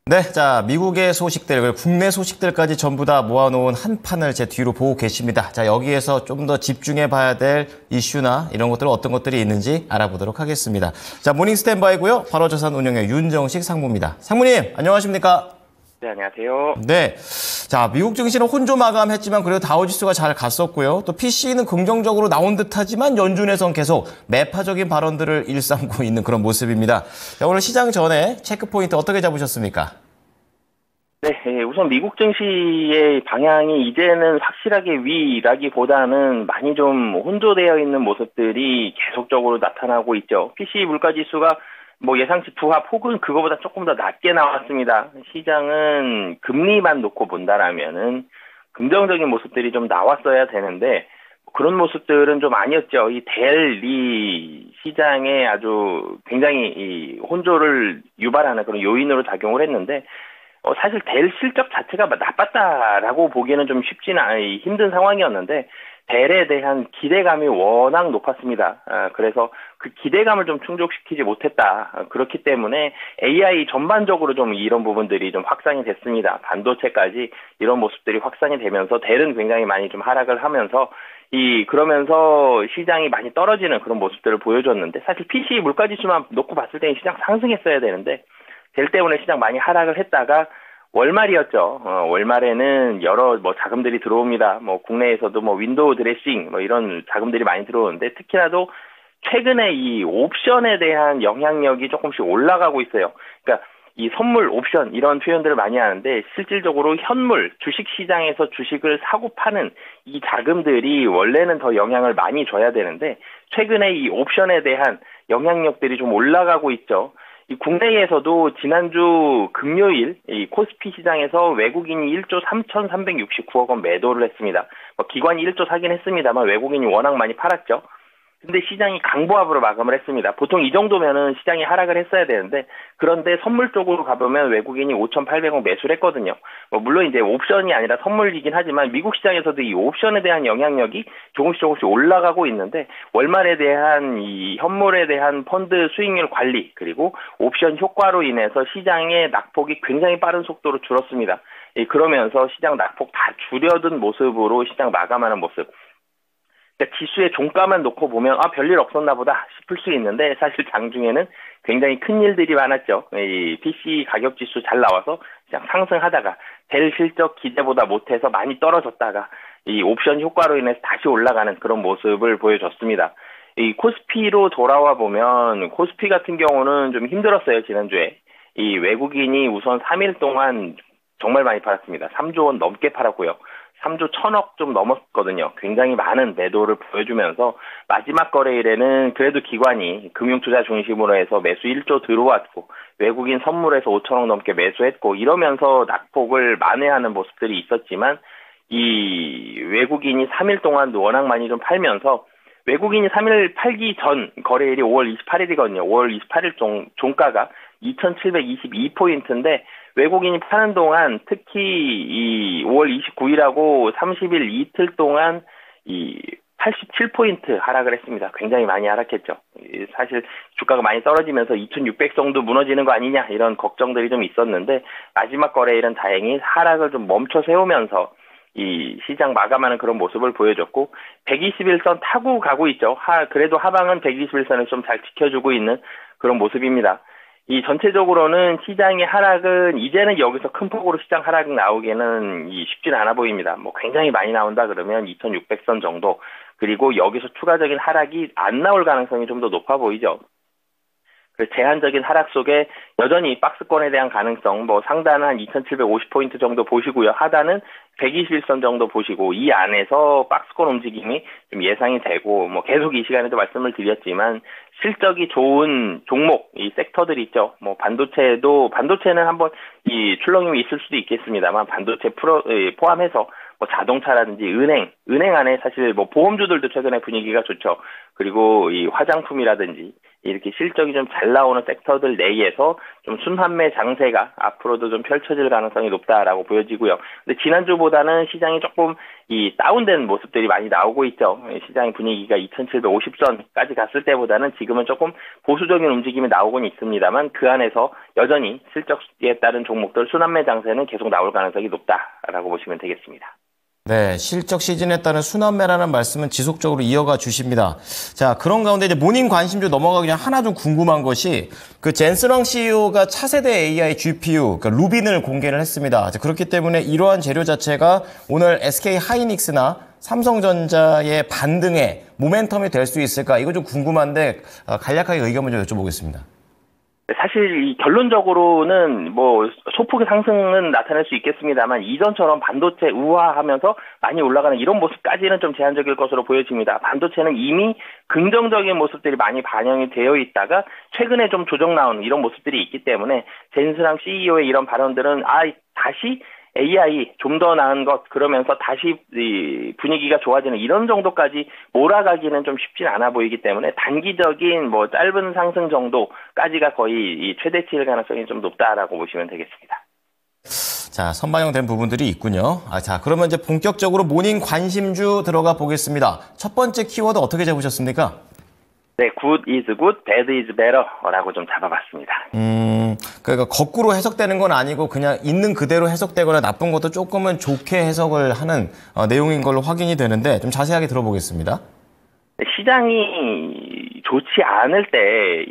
네, 자, 미국의 소식들, 그리고 국내 소식들까지 전부 다 모아놓은 한 판을 제 뒤로 보고 계십니다. 자, 여기에서 좀 더 집중해 봐야 될 이슈나 이런 것들 어떤 것들이 있는지 알아보도록 하겠습니다. 자, 모닝 스탠바이고요. 바로자산운용의 윤정식 상무입니다. 상무님, 안녕하십니까? 네, 안녕하세요. 네. 자, 미국 증시는 혼조 마감했지만 그래도 다우지수가 잘 갔었고요. 또 PC는 긍정적으로 나온 듯하지만 연준에선 계속 매파적인 발언들을 일삼고 있는 그런 모습입니다. 자, 오늘 시장 전에 체크포인트 어떻게 잡으셨습니까? 네, 우선 미국 증시의 방향이 이제는 확실하게 위라기보다는 많이 좀 혼조되어 있는 모습들이 계속적으로 나타나고 있죠. PC 물가지수가 예상치 부합 혹은 그거보다 조금 더 낮게 나왔습니다. 시장은 금리만 놓고 본다라면은 긍정적인 모습들이 좀 나왔어야 되는데 그런 모습들은 좀 아니었죠. 이 시장에 아주 굉장히 이 혼조를 유발하는 그런 요인으로 작용을 했는데 사실 델 실적 자체가 나빴다라고 보기에는 좀 힘든 상황이었는데 델에 대한 기대감이 워낙 높았습니다. 그래서 그 기대감을 좀 충족시키지 못했다. 그렇기 때문에 AI 전반적으로 좀 이런 부분들이 좀 확산이 됐습니다. 반도체까지 이런 모습들이 확산이 되면서 델은 굉장히 많이 좀 하락을 하면서 그러면서 시장이 많이 떨어지는 그런 모습들을 보여줬는데 사실 PC 물가지수만 놓고 봤을 때는 시장 상승했어야 되는데 델 때문에 시장 많이 하락을 했다가 월말이었죠. 월말에는 여러 자금들이 들어옵니다. 국내에서도 윈도우 드레싱 이런 자금들이 많이 들어오는데 특히나도 최근에 이 옵션에 대한 영향력이 조금씩 올라가고 있어요. 그러니까 이 선물 옵션 이런 표현들을 많이 하는데 실질적으로 현물 주식 시장에서 주식을 사고 파는 이 자금들이 원래는 더 영향을 많이 줘야 되는데 최근에 이 옵션에 대한 영향력들이 좀 올라가고 있죠. 이 국내에서도 지난주 금요일 이 코스피 시장에서 외국인이 1조 3,369억 원 매도를 했습니다. 기관이 1조 사긴 했습니다만 외국인이 워낙 많이 팔았죠. 근데 시장이 강보합으로 마감을 했습니다. 보통 이 정도면은 시장이 하락을 했어야 되는데 그런데 선물 쪽으로 가보면 외국인이 5,800억 매수를 했거든요. 물론 이제 옵션이 아니라 선물이긴 하지만 미국 시장에서도 이 옵션에 대한 영향력이 조금씩 올라가고 있는데 월말에 대한 이 현물에 대한 펀드 수익률 관리 그리고 옵션 효과로 인해서 시장의 낙폭이 굉장히 빠른 속도로 줄었습니다. 그러면서 시장 낙폭 다 줄여든 모습으로 시장 마감하는 모습. 그러니까 지수의 종가만 놓고 보면 별일 없었나 보다 싶을 수 있는데 사실 장중에는 굉장히 큰 일들이 많았죠. 이 PC 가격 지수 잘 나와서 그냥 상승하다가 델 실적 기대보다 못해서 많이 떨어졌다가 이 옵션 효과로 인해서 다시 올라가는 그런 모습을 보여줬습니다. 이 코스피로 돌아와 보면 코스피 같은 경우는 좀 힘들었어요. 지난주에. 이 외국인이 우선 3일 동안 정말 많이 팔았습니다. 3조 원 넘게 팔았고요. 3조 1,000억 좀 넘었거든요. 굉장히 많은 매도를 보여주면서 마지막 거래일에는 그래도 기관이 금융투자 중심으로 해서 매수 1조 들어왔고 외국인 선물에서 5,000억 넘게 매수했고 이러면서 낙폭을 만회하는 모습들이 있었지만 이 외국인이 3일 동안 워낙 많이 좀 팔면서 외국인이 3일 팔기 전 거래일이 5월 28일이거든요. 5월 28일 종가가 2,722포인트인데 외국인이 파는 동안 특히 이 5월 29일하고 30일 이틀 동안 이 87포인트 하락을 했습니다. 굉장히 많이 하락했죠. 사실 주가가 많이 떨어지면서 2,600 정도 무너지는 거 아니냐 이런 걱정들이 좀 있었는데 마지막 거래일은 다행히 하락을 좀 멈춰 세우면서 이 시장 마감하는 그런 모습을 보여줬고 121선 타고 가고 있죠. 그래도 하방은 121선을 좀 잘 지켜주고 있는 그런 모습입니다. 이 전체적으로는 시장의 하락은 이제는 여기서 큰 폭으로 시장 하락 나오기에는 쉽지는 않아 보입니다. 굉장히 많이 나온다 그러면 2,600선 정도 그리고 여기서 추가적인 하락이 안 나올 가능성이 좀 더 높아 보이죠. 그 제한적인 하락 속에 여전히 박스권에 대한 가능성 상단은 한 2,750포인트 정도 보시고요. 하단은 121선 정도 보시고 이 안에서 박스권 움직임이 좀 예상이 되고 계속 이 시간에도 말씀을 드렸지만 실적이 좋은 종목 이 섹터들이 있죠. 반도체는 한번 이 출렁임이 있을 수도 있겠습니다만 반도체 포함해서 자동차라든지 은행 안에 사실 보험주들도 최근에 분위기가 좋죠. 그리고 이 화장품이라든지 이렇게 실적이 좀 잘 나오는 섹터들 내에서 좀 순환매 장세가 앞으로도 좀 펼쳐질 가능성이 높다라고 보여지고요. 근데 지난주보다는 시장이 조금 이 다운된 모습들이 많이 나오고 있죠. 시장 분위기가 2750선까지 갔을 때보다는 지금은 조금 보수적인 움직임이 나오곤 있습니다만 그 안에서 여전히 실적에 따른 종목들 순환매 장세는 계속 나올 가능성이 높다라고 보시면 되겠습니다. 네, 실적 시즌에 따른 순환매라는 말씀은 지속적으로 이어가 주십니다. 자, 그런 가운데 이제 모닝 관심주 넘어가기 전에 하나 좀 궁금한 것이 그 젠스랑 CEO가 차세대 AI GPU, 그러니까 루빈을 공개를 했습니다. 자, 그렇기 때문에 이러한 재료 자체가 오늘 SK 하이닉스나 삼성전자의 반등에 모멘텀이 될 수 있을까? 이거 좀 궁금한데 간략하게 의견을 좀 여쭤보겠습니다. 사실 이 결론적으로는 뭐 소폭의 상승은 나타낼 수 있겠습니다만 이전처럼 반도체 우화하면서 많이 올라가는 이런 모습까지는 좀 제한적일 것으로 보여집니다. 반도체는 이미 긍정적인 모습들이 많이 반영이 되어 있다가 최근에 좀 조정 나오는 이런 모습들이 있기 때문에 젠스랑 CEO의 이런 발언들은 다시 AI 좀 더 나은 것 그러면서 다시 이 분위기가 좋아지는 이런 정도까지 몰아가기는 좀 쉽진 않아 보이기 때문에 단기적인 뭐 짧은 상승 정도까지가 거의 이 최대치일 가능성이 좀 높다라고 보시면 되겠습니다. 자, 선반영된 부분들이 있군요. 자, 그러면 이제 본격적으로 모닝 관심주 들어가 보겠습니다. 첫 번째 키워드 어떻게 잡으셨습니까? 네, good is good, bad is better라고 좀 잡아봤습니다. 그러니까 거꾸로 해석되는 건 아니고 그냥 있는 그대로 해석되거나 나쁜 것도 조금은 좋게 해석을 하는 내용인 걸로 확인이 되는데 좀 자세하게 들어보겠습니다. 시장이 좋지 않을 때,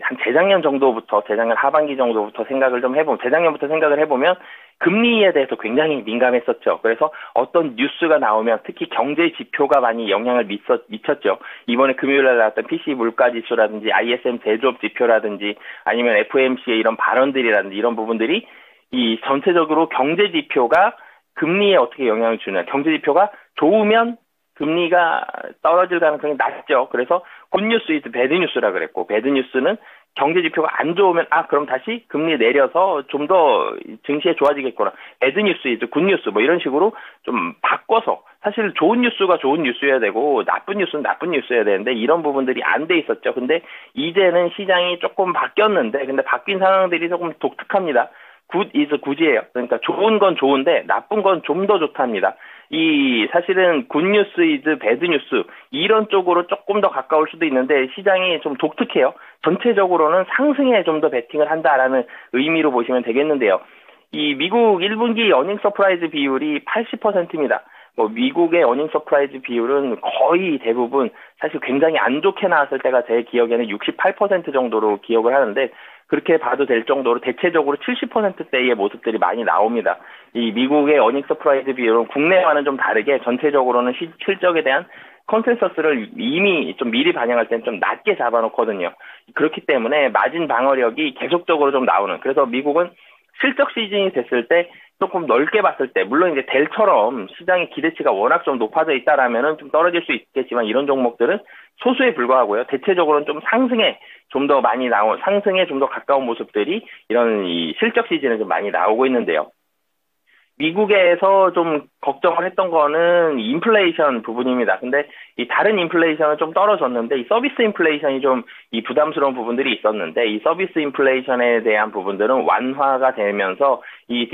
한 재작년 정도부터, 재작년 하반기 정도부터 재작년부터 생각을 해보면, 금리에 대해서 굉장히 민감했었죠. 그래서 어떤 뉴스가 나오면 특히 경제 지표가 많이 영향을 미쳤죠. 이번에 금요일에 나왔던 PC 물가 지수라든지 ISM 제조업 지표라든지 아니면 FOMC의 이런 발언들이라든지 이런 부분들이 이 전체적으로 경제 지표가 금리에 어떻게 영향을 주느냐. 경제 지표가 좋으면 금리가 떨어질 가능성이 낮죠. 그래서 굿뉴스 이즈 배드뉴스라 그랬고 배드뉴스는 경제 지표가 안 좋으면 그럼 다시 금리 내려서 좀 더 증시에 좋아지겠구나. 배드뉴스 이즈 굿뉴스 뭐 이런 식으로 좀 바꿔서 사실 좋은 뉴스가 좋은 뉴스여야 되고 나쁜 뉴스는 나쁜 뉴스여야 되는데 이런 부분들이 안 돼 있었죠. 근데 이제는 시장이 조금 바뀌었는데 근데 바뀐 상황들이 조금 독특합니다. good is good이에요. 그러니까 좋은 건 좋은데 나쁜 건 좀 더 좋답니다. 사실은 굿뉴스 이즈 배드뉴스 이런 쪽으로 조금 더 가까울 수도 있는데 시장이 좀 독특해요. 전체적으로는 상승에 좀 더 베팅을 한다라는 의미로 보시면 되겠는데요. 이 미국 1분기 어닝 서프라이즈 비율이 80%입니다. 미국의 어닝 서프라이즈 비율은 거의 대부분 사실 굉장히 안 좋게 나왔을 때가 제 기억에는 68% 정도로 기억을 하는데 그렇게 봐도 될 정도로 대체적으로 70%대의 모습들이 많이 나옵니다. 이 미국의 어닝 서프라이즈 비율은 국내와는 좀 다르게 전체적으로는 실적에 대한 컨센서스를 이미 좀 미리 반영할 때는 좀 낮게 잡아놓거든요. 그렇기 때문에 마진 방어력이 계속적으로 좀 나오는. 그래서 미국은 실적 시즌이 됐을 때 조금 넓게 봤을 때, 물론 이제 델처럼 시장의 기대치가 워낙 좀 높아져 있다라면은 좀 떨어질 수 있겠지만 이런 종목들은 소수에 불과하고요. 대체적으로는 좀 상승에 좀 더 가까운 모습들이 이런 이 실적 시즌에 좀 많이 나오고 있는데요. 미국에서 좀 걱정을 했던 거는 인플레이션 부분입니다. 근데 이 다른 인플레이션은 좀 떨어졌는데 이 서비스 인플레이션이 좀 이 부담스러운 부분들이 있었는데 이 서비스 인플레이션에 대한 부분들은 완화가 되면서 이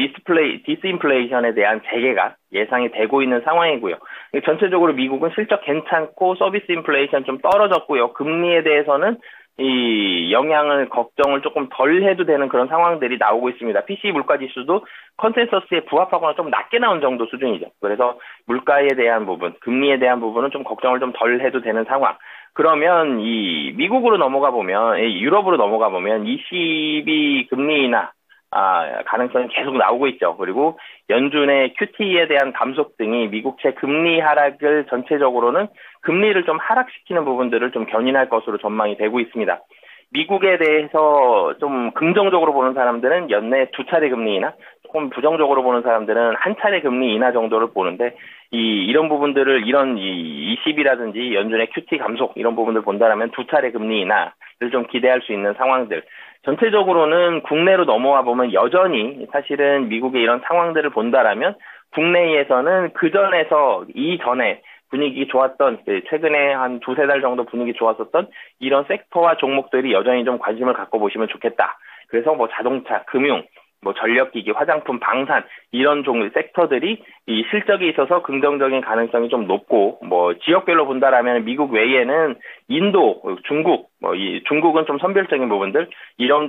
디스인플레이션에 대한 재개가 예상이 되고 있는 상황이고요. 전체적으로 미국은 실적 괜찮고 서비스 인플레이션 좀 떨어졌고요. 금리에 대해서는 이 영향을 걱정을 조금 덜 해도 되는 그런 상황들이 나오고 있습니다. PC 물가 지수도 컨센서스에 부합하거나 좀 낮게 나온 정도 수준이죠. 그래서 물가에 대한 부분, 금리에 대한 부분은 좀 걱정을 좀 덜 해도 되는 상황. 그러면 이 미국으로 넘어가 보면, 유럽으로 넘어가 보면 ECB 금리 인하 가능성이 계속 나오고 있죠. 그리고 연준의 QT에 대한 감속 등이 미국채 금리 하락을 전체적으로는 금리를 좀 하락시키는 부분들을 좀 견인할 것으로 전망이 되고 있습니다. 미국에 대해서 좀 긍정적으로 보는 사람들은 연내 2차례 금리 인하, 조금 부정적으로 보는 사람들은 한 차례 금리 인하 정도를 보는데 이런 부분들을 이런 ECB라든지 연준의 QT 감속 이런 부분들 본다라면 2차례 금리 인하를 좀 기대할 수 있는 상황들. 전체적으로는 국내로 넘어와 보면 여전히 사실은 미국의 이런 상황들을 본다라면 국내에서는 이전에 분위기 좋았던, 최근에 한 두세 달 정도 분위기 좋았었던 이런 섹터와 종목들이 여전히 좀 관심을 갖고 보시면 좋겠다. 그래서 뭐 자동차, 금융, 뭐 전력기기, 화장품, 방산 이런 종류 섹터들이 이 실적에 있어서 긍정적인 가능성이 좀 높고, 뭐 지역별로 본다라면 미국 외에는 인도, 중국, 뭐 이 중국은 좀 선별적인 부분들 이런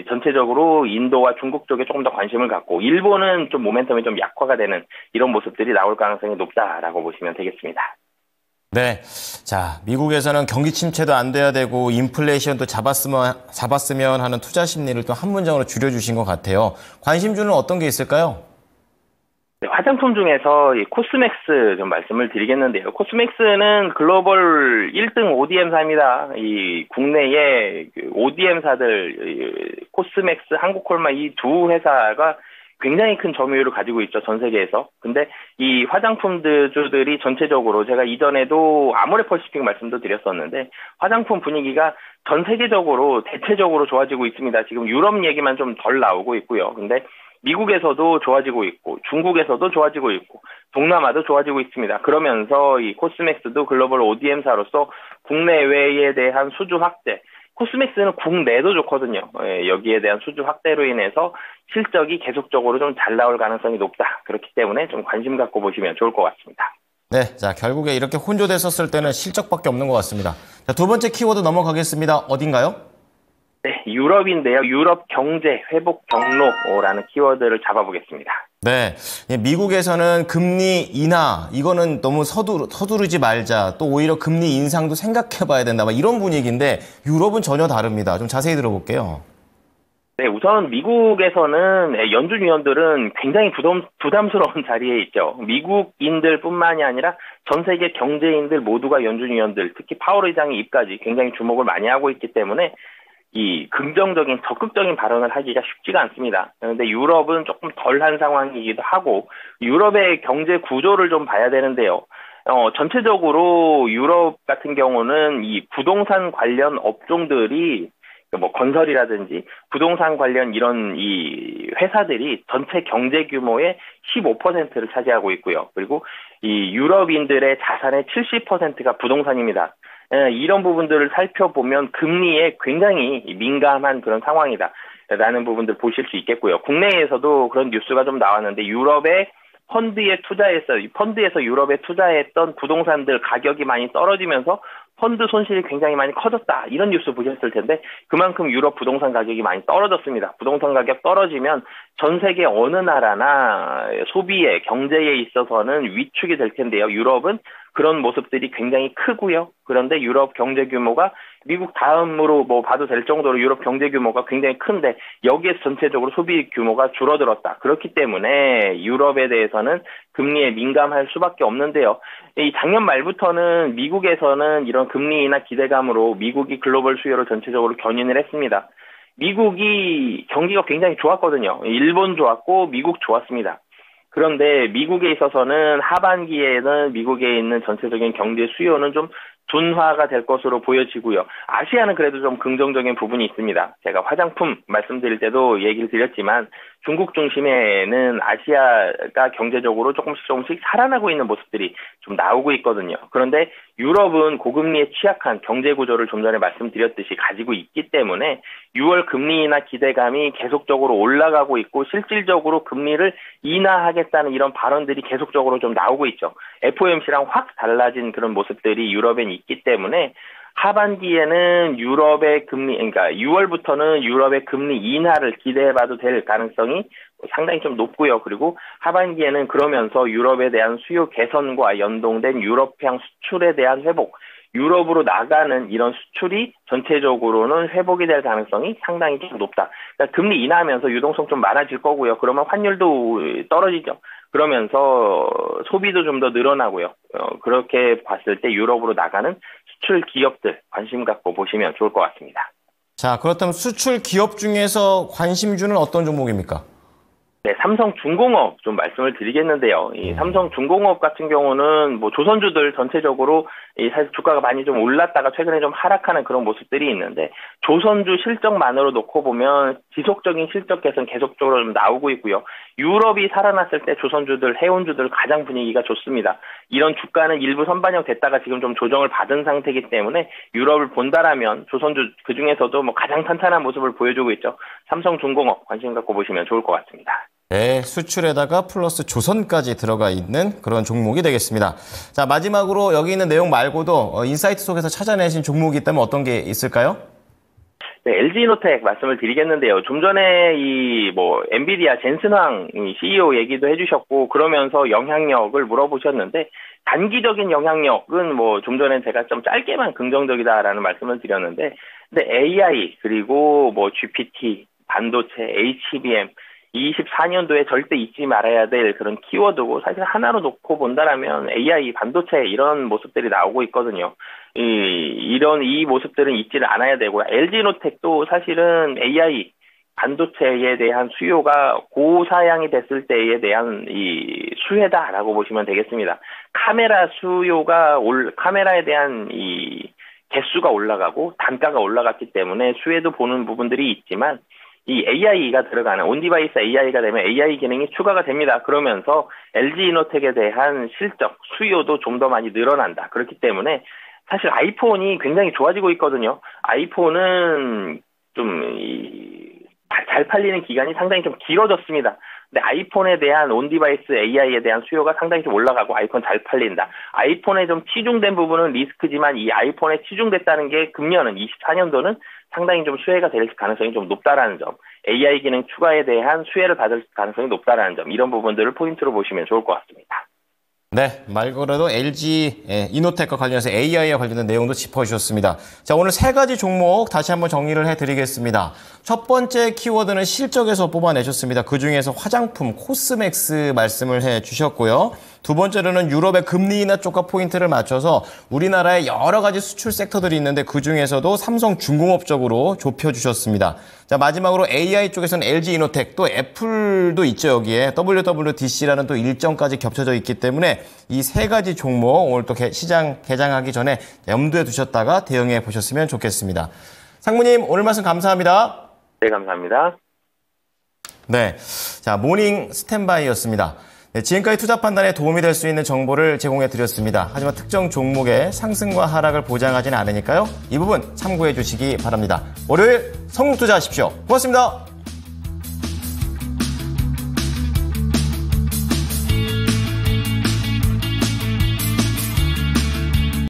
전체적으로 인도와 중국 쪽에 조금 더 관심을 갖고, 일본은 좀 모멘텀이 좀 약화가 되는 이런 모습들이 나올 가능성이 높다라고 보시면 되겠습니다. 네. 자, 미국에서는 경기 침체도 안 돼야 되고 인플레이션도 잡았으면 하는 투자 심리를 또 한 문장으로 줄여주신 것 같아요. 관심주는 어떤 게 있을까요? 네, 화장품 중에서 이 코스맥스 좀 말씀을 드리겠는데요. 코스맥스는 글로벌 1등 ODM사입니다. 이 국내의 ODM사들, 코스맥스, 한국콜마 이 두 회사가 굉장히 큰 점유율을 가지고 있죠, 전 세계에서. 근데 이 화장품주들이 전체적으로 제가 이전에도 아모레퍼시픽 말씀도 드렸었는데, 화장품 분위기가 전 세계적으로 대체적으로 좋아지고 있습니다. 지금 유럽 얘기만 좀 덜 나오고 있고요. 근데 미국에서도 좋아지고 있고, 중국에서도 좋아지고 있고, 동남아도 좋아지고 있습니다. 그러면서 이 코스맥스도 글로벌 ODM사로서 국내외에 대한 수주 확대, 코스맥스는 국내도 좋거든요. 여기에 대한 수주 확대로 인해서 실적이 계속적으로 좀 잘 나올 가능성이 높다. 그렇기 때문에 좀 관심 갖고 보시면 좋을 것 같습니다. 네, 자, 결국에 이렇게 혼조됐었을 때는 실적밖에 없는 것 같습니다. 자, 두 번째 키워드 넘어가겠습니다. 어딘가요? 네, 유럽인데요. 유럽 경제 회복 경로라는 키워드를 잡아보겠습니다. 네, 미국에서는 금리 인하, 이거는 너무 서두르지 말자, 또 오히려 금리 인상도 생각해봐야 된다, 막 이런 분위기인데 유럽은 전혀 다릅니다. 좀 자세히 들어볼게요. 네, 우선 미국에서는 연준 위원들은 굉장히 부담스러운 자리에 있죠. 미국인들뿐만이 아니라 전 세계 경제인들 모두가 연준 위원들, 특히 파월 의장의 입까지 굉장히 주목을 많이 하고 있기 때문에 이 긍정적인 적극적인 발언을 하기가 쉽지가 않습니다. 그런데 유럽은 조금 덜한 상황이기도 하고, 유럽의 경제 구조를 좀 봐야 되는데요. 전체적으로 유럽 같은 경우는 이 부동산 관련 업종들이, 뭐 건설이라든지 부동산 관련 이런 이 회사들이 전체 경제 규모의 15%를 차지하고 있고요. 그리고 이 유럽인들의 자산의 70%가 부동산입니다. 이런 부분들을 살펴보면 금리에 굉장히 민감한 그런 상황이다 라는 부분들 보실 수 있겠고요. 국내에서도 그런 뉴스가 좀 나왔는데, 유럽의 펀드에서 유럽에 투자했던 부동산들 가격이 많이 떨어지면서 펀드 손실이 굉장히 많이 커졌다, 이런 뉴스 보셨을 텐데, 그만큼 유럽 부동산 가격이 많이 떨어졌습니다. 부동산 가격 떨어지면 전 세계 어느 나라나 소비에, 경제에 있어서는 위축이 될 텐데요. 유럽은 그런 모습들이 굉장히 크고요. 그런데 유럽 경제 규모가 미국 다음으로 뭐 봐도 될 정도로 유럽 경제 규모가 굉장히 큰데, 여기에서 전체적으로 소비 규모가 줄어들었다. 그렇기 때문에 유럽에 대해서는 금리에 민감할 수밖에 없는데요. 이 작년 말부터는 미국에서는 이런 금리 인하 기대감으로 미국이 글로벌 수요를 전체적으로 견인을 했습니다. 미국이 경기가 굉장히 좋았거든요. 일본 좋았고 미국 좋았습니다. 그런데 미국에 있어서는 하반기에는 미국에 있는 전체적인 경제 수요는 좀 둔화가 될 것으로 보여지고요. 아시아는 그래도 좀 긍정적인 부분이 있습니다. 제가 화장품 말씀드릴 때도 얘기를 드렸지만, 중국 중심에는 아시아가 경제적으로 조금씩 살아나고 있는 모습들이 좀 나오고 있거든요. 그런데 유럽은 고금리에 취약한 경제 구조를 좀 전에 말씀드렸듯이 가지고 있기 때문에 6월 금리 인하 기대감이 계속적으로 올라가고 있고, 실질적으로 금리를 인하하겠다는 이런 발언들이 계속적으로 좀 나오고 있죠. FOMC랑 확 달라진 그런 모습들이 유럽엔 있기 때문에 하반기에는 유럽의 금리, 그러니까 6월부터는 유럽의 금리 인하를 기대해봐도 될 가능성이 상당히 좀 높고요. 그리고 하반기에는 그러면서 유럽에 대한 수요 개선과 연동된 유럽향 수출에 대한 회복, 유럽으로 나가는 이런 수출이 전체적으로는 회복이 될 가능성이 상당히 좀 높다. 그러니까 금리 인하하면서 유동성 좀 많아질 거고요. 그러면 환율도 떨어지죠. 그러면서 소비도 좀 더 늘어나고요. 그렇게 봤을 때 유럽으로 나가는 수출 기업들 관심 갖고 보시면 좋을 것 같습니다. 자, 그렇다면 수출 기업 중에서 관심주는 어떤 종목입니까? 네, 삼성중공업 좀 말씀을 드리겠는데요. 이 삼성중공업 같은 경우는 뭐 조선주들 전체적으로 사실 주가가 많이 좀 올랐다가 최근에 좀 하락하는 그런 모습들이 있는데 조선주 실적만으로 놓고 보면 지속적인 실적 개선 계속적으로 좀 나오고 있고요. 유럽이 살아났을 때 조선주들, 해운주들 가장 분위기가 좋습니다. 이런 주가는 일부 선반영 됐다가 지금 좀 조정을 받은 상태이기 때문에 유럽을 본다라면 조선주 그중에서도 뭐 가장 탄탄한 모습을 보여주고 있죠. 삼성중공업 관심 갖고 보시면 좋을 것 같습니다. 네, 수출에다가 플러스 조선까지 들어가 있는 그런 종목이 되겠습니다. 자, 마지막으로 여기 있는 내용 말고도 인사이트 속에서 찾아내신 종목이 있다면 어떤 게 있을까요? 네, LG이노텍 말씀을 드리겠는데요. 좀 전에 엔비디아 젠슨황 CEO 얘기도 해주셨고, 그러면서 영향력을 물어보셨는데, 단기적인 영향력은 좀 전에 제가 좀 짧게만 긍정적이다라는 말씀을 드렸는데, 근데 AI, 그리고 GPT, 반도체, HBM, 24년도에 절대 잊지 말아야 될 그런 키워드고, 사실 하나로 놓고 본다라면 AI, 반도체 이런 모습들이 나오고 있거든요. 이 모습들은 잊지를 않아야 되고요. LG노텍도 사실은 AI, 반도체에 대한 수요가 고사양이 됐을 때에 대한 이 수혜다라고 보시면 되겠습니다. 카메라에 대한 이 개수가 올라가고 단가가 올라갔기 때문에 수혜도 보는 부분들이 있지만, 이 AI가 들어가는 온디바이스 AI가 되면 AI 기능이 추가가 됩니다. 그러면서 LG이노텍에 대한 실적, 수요도 좀 더 많이 늘어난다. 그렇기 때문에 사실 아이폰이 굉장히 좋아지고 있거든요. 아이폰은 잘 팔리는 기간이 상당히 좀 길어졌습니다. 근데 아이폰에 대한 온디바이스 AI에 대한 수요가 상당히 좀 올라가고 아이폰 잘 팔린다. 아이폰에 좀 치중된 부분은 리스크지만 이 아이폰에 치중됐다는 게 금년은 24년도는 상당히 좀 수혜가 될 가능성이 좀 높다라는 점, AI 기능 추가에 대한 수혜를 받을 가능성이 높다라는 점, 이런 부분들을 포인트로 보시면 좋을 것 같습니다. 네, 말 그대로 LG 이노텍과 관련해서 AI와 관련된 내용도 짚어주셨습니다. 자, 오늘 세 가지 종목 다시 한번 정리를 해드리겠습니다. 첫 번째 키워드는 실적에서 뽑아내셨습니다. 그중에서 화장품, 코스맥스 말씀을 해주셨고요. 두 번째로는 유럽의 금리 인하 쪽과 포인트를 맞춰서 우리나라의 여러 가지 수출 섹터들이 있는데 그중에서도 삼성중공업 쪽으로 좁혀주셨습니다. 자, 마지막으로 AI 쪽에서는 LG이노텍, 또 애플도 있죠, 여기에. WWDC라는 또 일정까지 겹쳐져 있기 때문에 이 세 가지 종목 오늘 또 시장 개장하기 전에 염두에 두셨다가 대응해 보셨으면 좋겠습니다. 상무님, 오늘 말씀 감사합니다. 네, 감사합니다. 네, 자, 모닝 스탠바이였습니다. 네, 지금까지 투자 판단에 도움이 될 수 있는 정보를 제공해 드렸습니다. 하지만 특정 종목의 상승과 하락을 보장하지는 않으니까요. 이 부분 참고해 주시기 바랍니다. 월요일 성공 투자하십시오. 고맙습니다.